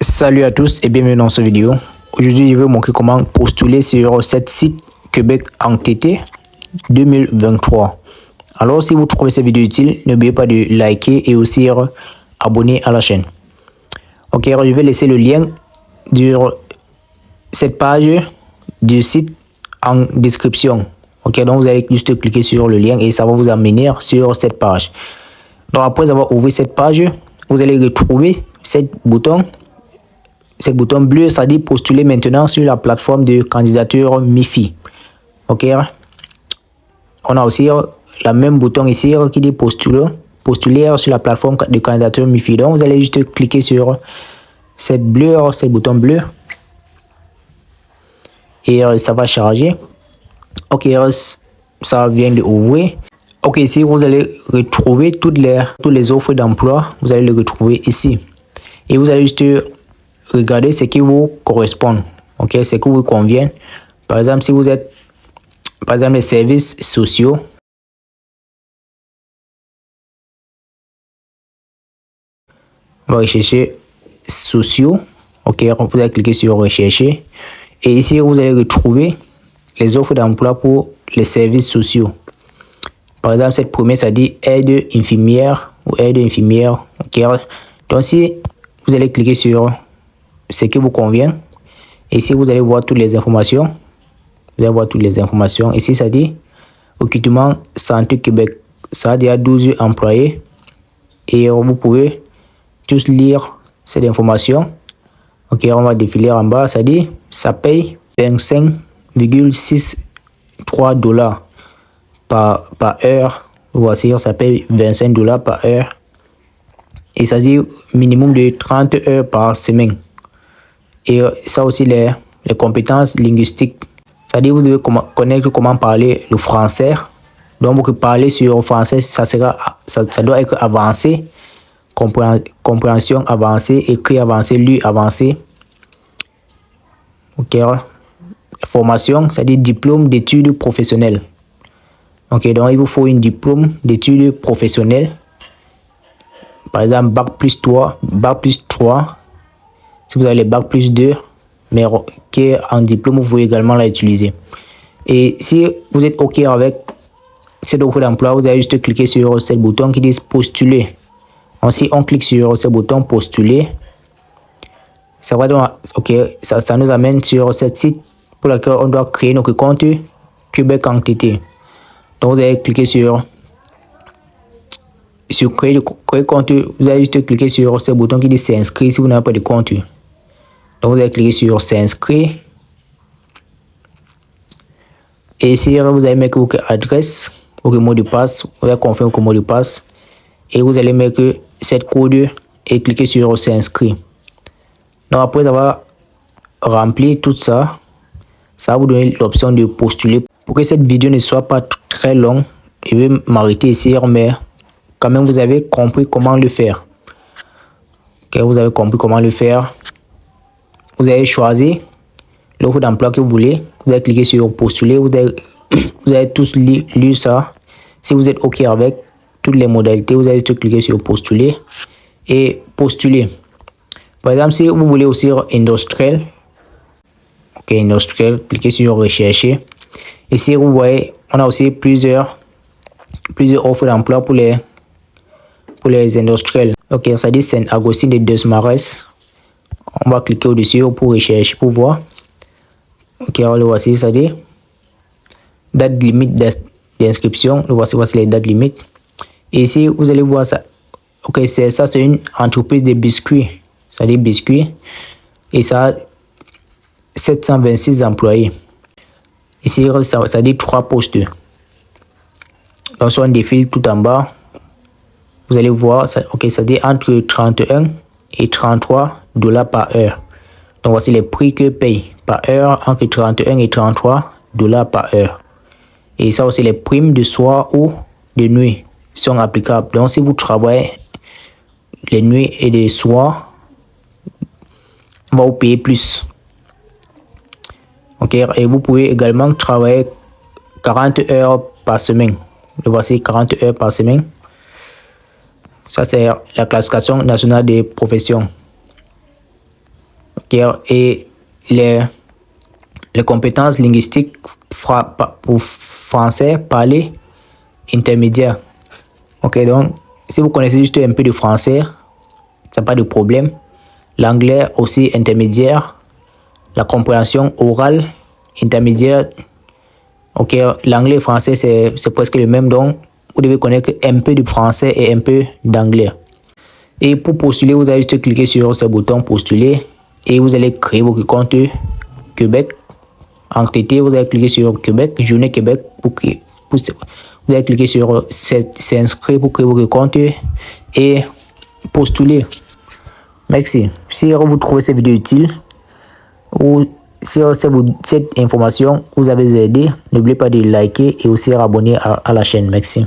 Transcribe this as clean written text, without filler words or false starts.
Salut à tous et bienvenue dans cette vidéo. Aujourd'hui, je vais vous montrer comment postuler sur cette site Québec Entité 2023. Alors, si vous trouvez cette vidéo utile, n'oubliez pas de liker et aussi abonner à la chaîne. Ok, je vais laisser le lien sur cette page du site en description. Ok, donc vous allez juste cliquer sur le lien et ça va vous amener sur cette page. Donc après avoir ouvert cette page, vous allez retrouver ce bouton bleu, ça dit postuler maintenant sur la plateforme de candidature MIFI. Ok, on a aussi le même bouton ici qui dit postuler sur la plateforme de candidature MIFI. Donc vous allez juste cliquer sur ce bouton bleu et ça va charger. Ok, ça vient de ouvrir. Ok, ici vous allez retrouver toutes les offres d'emploi, vous allez les retrouver ici et vous allez juste regarder ce qui vous correspond, ok, ce qui vous convient. Par exemple, si vous êtes les services sociaux, on va rechercher sociaux. Ok, vous allez cliquer sur rechercher et ici vous allez retrouver les offres d'emploi pour les services sociaux. Par exemple, cette première, ça dit aide infirmière ou aide infirmière. Ok, donc si vous allez cliquer sur ce qui vous convient, ici vous allez voir toutes les informations. Vous allez voir toutes les informations. Ici, ça dit recrutement Santé Québec. Ça a déjà 12 employés et vous pouvez tous lire cette information. Ok, on va défiler en bas. Ça dit ça paye 25,63 $ par heure. Voici, ça paye 25 $ par heure. Et ça dit minimum de 30 heures par semaine. Et ça aussi, les compétences linguistiques. Ça dit vous devez connaître comment parler le français. Donc, vous parlez sur le français, ça doit être avancé. Compréhension avancée, écrit avancé, lu avancé. Ok. Formation, ça dit diplôme d'études professionnelles. Ok, donc il vous faut un diplôme d'études professionnelles. Par exemple, bac plus 3. Si vous avez le bac plus 2, mais qui est en diplôme, vous pouvez également l'utiliser. Et si vous êtes OK avec cette offre d'emploi, vous allez juste cliquer sur ce bouton qui dit postuler. Ensuite, on clique sur ce bouton postuler. Ça va donc, OK, ça nous amène sur ce site pour lequel on doit créer notre compte Québec Entité. Donc, vous allez cliquer sur créer compte. Vous allez juste cliquer sur ce bouton qui dit s'inscrire si vous n'avez pas de compte. Donc, vous allez cliquer sur s'inscrire. Et ici, vous allez mettre votre adresse, votre mot de passe. Vous allez confirmer votre mot de passe. Et vous allez mettre cette code et cliquer sur s'inscrire. Donc, après avoir rempli tout ça, ça va vous donner l'option de postuler. Pour que cette vidéo ne soit pas très longue, je vais m'arrêter ici, mais quand même, vous avez compris comment le faire. Ok, vous avez compris comment le faire. Vous allez choisir l'offre d'emploi que vous voulez. Vous allez cliquer sur postuler. Vous allez tous lire ça. Si vous êtes OK avec toutes les modalités, vous allez cliquer sur postuler et postuler. Par exemple, si vous voulez aussi industriel, ok, industriel, cliquez sur rechercher. Ici, vous voyez, on a aussi plusieurs offres d'emploi pour les industriels. Ok, ça dit Saint-Augustin de Desmarais. On va cliquer au-dessus pour rechercher, pour voir. Ok, alors le voici, ça dit date limite d'inscription. Voici les dates limites. Et ici, vous allez voir ça. Ok, c'est une entreprise de biscuits. Ça dit biscuits. Et ça a 726 employés. Ici, ça dit 3 postes. Donc, si on défile tout en bas, vous allez voir, ok, ça dit entre 31 et 33 $ par heure. Donc, voici les prix que paye par heure, entre 31 et 33 $ par heure. Et ça aussi, les primes de soir ou de nuit sont applicables. Donc, si vous travaillez les nuits et les soirs, on va vous payer plus. Ok, et vous pouvez également travailler 40 heures par semaine. Voici 40 heures par semaine. Ça, c'est la classification nationale des professions. et les compétences linguistiques pour français parlé intermédiaire. Ok, donc si vous connaissez juste un peu de français, ça n'a pas de problème. L'anglais aussi intermédiaire. La compréhension orale intermédiaire. Ok, l'anglais et le français c'est presque le même, donc vous devez connaître un peu de français et un peu d'anglais. Et pour postuler, vous allez juste cliquer sur ce bouton postuler et vous allez créer votre compte Québec. En TT, vous allez cliquer sur Québec, Journée Québec vous allez cliquer sur s'inscrire pour créer votre compte et postuler. Merci. Si vous trouvez cette vidéo utile ou si cette information vous avez aidé, n'oubliez pas de liker et aussi abonner à la chaîne. Merci.